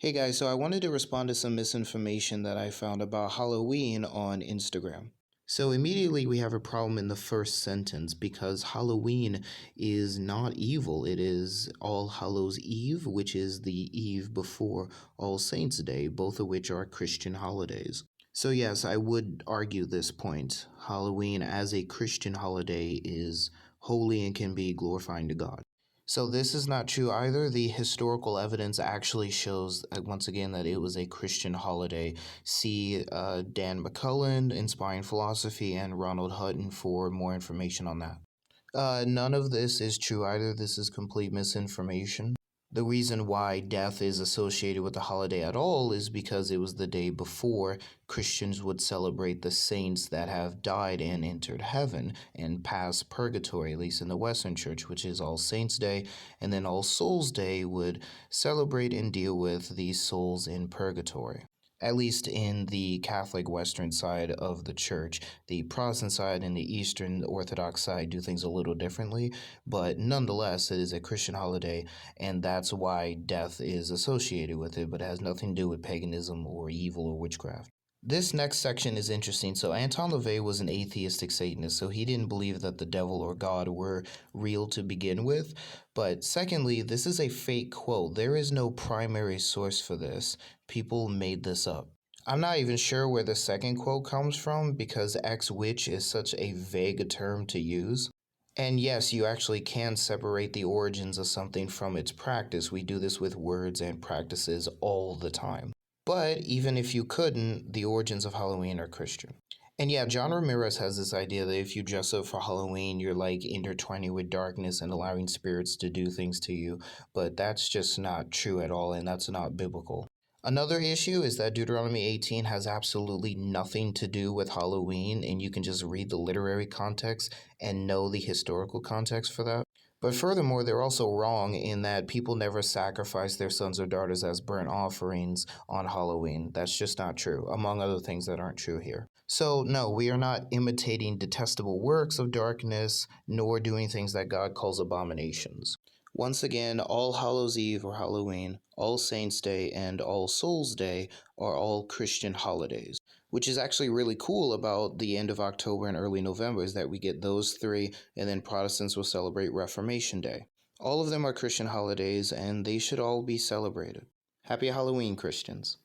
Hey guys, so I wanted to respond to some misinformation that I found about Halloween on Instagram. So immediately we have a problem in the first sentence because Halloween is not evil. It is All Hallows Eve, which is the eve before All Saints' Day, both of which are Christian holidays. So yes, I would argue this point. Halloween as a Christian holiday is holy and can be glorifying to God. So this is not true either. The historical evidence actually shows, once again, that it was a Christian holiday. See Dan McCullen, Inspiring Philosophy, and Ronald Hutton for more information on that. None of this is true either. This is complete misinformation. The reason why death is associated with the holiday at all is because it was the day before Christians would celebrate the saints that have died and entered heaven and passed purgatory, at least in the Western Church, which is All Saints' Day. And then All Souls' Day would celebrate and deal with these souls in purgatory. At least in the Catholic Western side of the church. The Protestant side and the Eastern Orthodox side do things a little differently, but nonetheless, it is a Christian holiday, and that's why death is associated with it, but it has nothing to do with paganism or evil or witchcraft. This next section is interesting. So Anton LaVey was an atheistic Satanist, so he didn't believe that the devil or God were real to begin with. But secondly, this is a fake quote. There is no primary source for this. People made this up. I'm not even sure where the second quote comes from because ex-witch is such a vague term to use. And yes, you actually can separate the origins of something from its practice. We do this with words and practices all the time. But even if you couldn't, the origins of Halloween are Christian. And yeah, John Ramirez has this idea that if you dress up for Halloween, you're like intertwining with darkness and allowing spirits to do things to you. But that's just not true at all, and that's not biblical. Another issue is that Deuteronomy 18 has absolutely nothing to do with Halloween, and you can just read the literary context and know the historical context for that. But furthermore, they're also wrong in that people never sacrifice their sons or daughters as burnt offerings on Halloween. That's just not true, among other things that aren't true here. So, no, we are not imitating detestable works of darkness, nor doing things that God calls abominations. Once again, All Hallows Eve or Halloween, All Saints' Day, and All Souls' Day are all Christian holidays, which is actually really cool about the end of October and early November is that we get those three, and then Protestants will celebrate Reformation Day. All of them are Christian holidays, and they should all be celebrated. Happy Halloween, Christians.